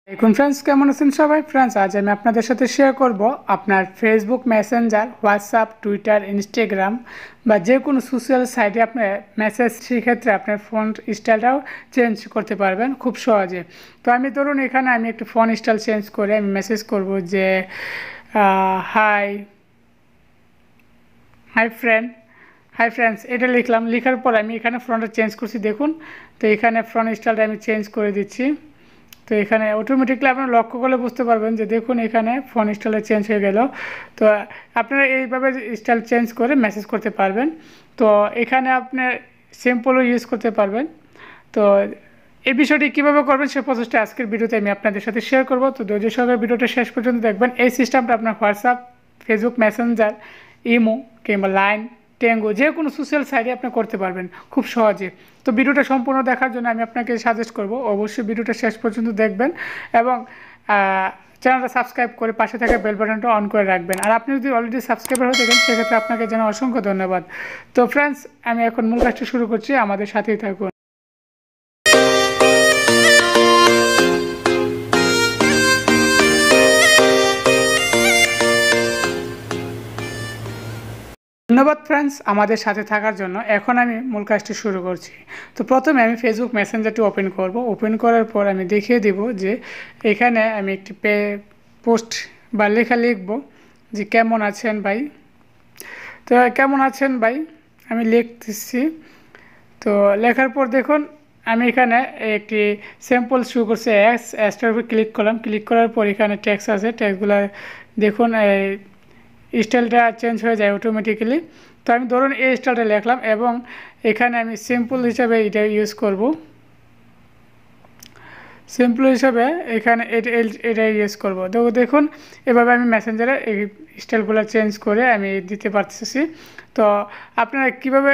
এখন ফ্রেন্ডস কেমন আছেন সবাই ফ্রেন্ডস আজ আমি আপনাদের সাথে শেয়ার করব আপনার Facebook Messenger WhatsApp Twitter Instagram বা যে কোনো সোশ্যাল সাইটে আপনার মেসেজ সেক্ষেত্রে আপনার ফোন স্টাইলটাও চেঞ্জ করতে পারবেন খুব সহজে। তো আমি ধরুন এখানে আমি একটু ফোন স্টাইল চেঞ্জ করে আমি মেসেজ করব যে হাই ফ্রেন্ডস এটা লিখলাম। লেখার পর আমি এখানে ফ্রন্টটা চেঞ্জ করছি দেখুন। তো এখানে ফ্রন্ট স্টাইলটা আমি চেঞ্জ করে দিচ্ছি। তো এখানে অটোমেটিকলি আপনারা লক্ষ্য করলে বুঝতে পারবেন যে দেখুন এখানে ফোন স্টাইলে চেঞ্জ হয়ে গেল। তো আপনারা এইভাবে স্টাইল চেঞ্জ করে মেসেজ করতে পারবেন। তো এখানে আপনার সিম্পলও ইউজ করতে পারবেন। তো এই বিষয়টি কীভাবে করবেন সে প্রসেসটা আজকের ভিডিওতে আমি আপনাদের সাথে শেয়ার করব। তো ধৈর্য সহকারে ভিডিওটা শেষ পর্যন্ত দেখবেন। এই সিস্টেমটা আপনার হোয়াটসঅ্যাপ, ফেসবুক মেসেঞ্জার, ইমো কিংবা লাইন, টেঙ্গো যে কোনো সোশ্যাল সাইটে আপনি করতে পারবেন খুব সহজে। তো ভিডিওটা সম্পূর্ণ দেখার জন্য আমি আপনাকে সাজেস্ট করব অবশ্যই ভিডিওটা শেষ পর্যন্ত দেখবেন এবং চ্যানেলটা সাবস্ক্রাইব করে পাশে থাকা বেল বাটনটা অন করে রাখবেন। আর আপনি যদি অলরেডি সাবস্ক্রাইবার হয়ে থাকেন সেক্ষেত্রে আপনাকে জানাই অসংখ্য ধন্যবাদ। তো ফ্রেন্ডস আমি এখন মূল কাজটা শুরু করছি, আমাদের সাথেই থাকুন। ধন্যবাদ ফ্রেন্ডস আমাদের সাথে থাকার জন্য। এখন আমি মূল কাজটি শুরু করছি। তো প্রথমে আমি ফেসবুক মেসেঞ্জারটি ওপেন করব। ওপেন করার পর আমি দেখিয়ে দেব যে এখানে আমি একটি পোস্ট বা লেখা লিখব যে কেমন আছেন ভাই। তো কেমন আছেন ভাই আমি লিখতেছি। তো লেখার পর দেখুন আমি এখানে একটি স্যাম্পল শুরু করছি। এসটার উপর ক্লিক করলাম। ক্লিক করার পর এখানে টেক্সট আছে, টেক্সটগুলো দেখুন স্টাইলটা চেঞ্জ হয়ে যায় অটোমেটিক্যালি। তো আমি ধরুন এই স্টাইলটা লিখলাম এবং এখানে আমি সিম্পল হিসাবে এটা ইউজ করব। সিম্পল হিসাবে এখানে এটা ইউজ করব। তো দেখুন এভাবে আমি মেসেঞ্জারে এই স্টাইলগুলো চেঞ্জ করে আমি দিতে পারতেছি। তো আপনারা কীভাবে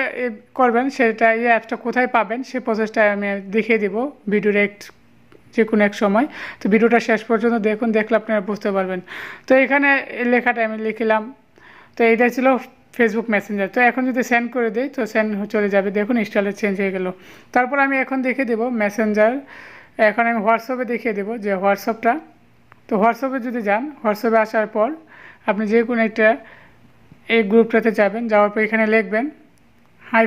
করবেন সেটা এই অ্যাপসটা কোথায় পাবেন সে প্রসেসটা আমি দেখিয়ে দেব ভিডিওর যে কোনো এক সময়। তো ভিডিওটা শেষ পর্যন্ত দেখুন, দেখলে আপনারা বুঝতে পারবেন। তো এখানে লেখাটা আমি লিখলাম। তো এইটা ছিল ফেসবুক মেসেঞ্জার। তো এখন যদি সেন্ড করে দিই তো সেন্ড চলে যাবে, দেখুন স্টাইলে চেঞ্জ হয়ে গেল। তারপর আমি এখন দেখিয়ে দেবো মেসেঞ্জার। এখন আমি হোয়াটসঅ্যাপে দেখিয়ে দেবো যে হোয়াটসঅ্যাপটা। তো হোয়াটসঅ্যাপে যদি যান, হোয়াটসঅ্যাপে আসার পর আপনি যে কোনো একটা এই গ্রুপটাতে যাবেন, যাওয়ার পর এখানে লিখবেন হাই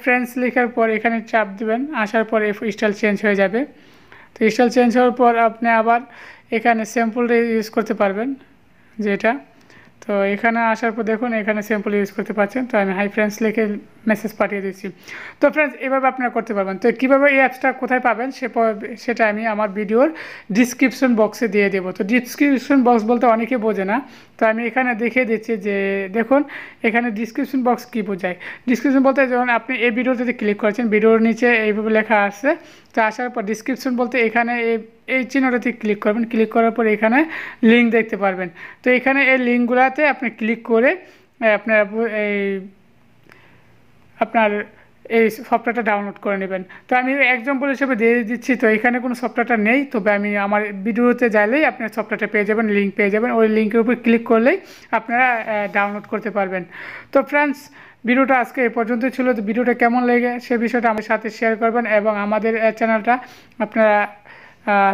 ফ্রেন্ডস লেখার পর এখানে চাপ দিবেন। আসার পর এই স্টাইল চেঞ্জ হয়ে যাবে। তো স্টাইল চেঞ্জ হওয়ার পর আপনি আবার এখানে স্যাম্পলটা ইউজ করতে পারবেন যেটা। তো এখানে আসার পর দেখুন এখানে স্যাম্পল ইউজ করতে পারছেন। তো আমি হাই ফ্রেন্ডস লিখে মেসেজ পাঠিয়ে দিচ্ছি। তো ফ্রেন্ডস এভাবে আপনারা করতে পারবেন। তো কীভাবে এই অ্যাপসটা কোথায় পাবেন সেটা আমি আমার ভিডিওর ডিসক্রিপশন বক্সে দিয়ে দেবো। তো ডিসক্রিপশন বক্স বলতে অনেকে বোঝে না। তো আমি এখানে দেখিয়ে দিচ্ছি যে দেখুন এখানে ডিসক্রিপশন বক্স কী বোঝায়। ডিসক্রিপশন বলতে যখন আপনি এই ভিডিওতে ক্লিক করেছেন, ভিডিওর নিচে এইভাবে লেখা আসছে। তো আসার পর ডিসক্রিপশন বলতে এখানে এই চিহ্নটাতে ক্লিক করবেন। ক্লিক করার পর এখানে লিঙ্ক দেখতে পারবেন। তো এখানে এই লিঙ্কগুলোতে আপনি ক্লিক করে আপনার এই সফটওয়্যারটা ডাউনলোড করে নেবেন। তো আমি এক্সাম্পল হিসেবে দিয়ে দিচ্ছি। তো এখানে কোনো সফটওয়্যারটা নেই, তবে আমি আমার ভিডিওতে যাইলেই আপনার সফটওয়্যারটা পেয়ে যাবেন, লিঙ্ক পেয়ে যাবেন। ওই লিঙ্কের উপর ক্লিক করলেই আপনারা ডাউনলোড করতে পারবেন। তো ফ্রেন্ডস ভিডিওটা আজকে এই পর্যন্তই ছিল। তো ভিডিওটা কেমন লেগে সে বিষয়টা আমার সাথে শেয়ার করবেন এবং আমাদের চ্যানেলটা আপনারা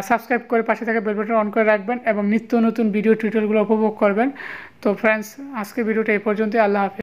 সাবস্ক্রাইব করে পাশে থাকা বেল বাটন অন করে রাখবেন এবং নিত্য নতুন ভিডিও টিউটোরিয়ালগুলো উপভোগ করবেন। তো ফ্রেন্ডস আজকে ভিডিওটা এই পর্যন্তই। আল্লাহ হাফেজ।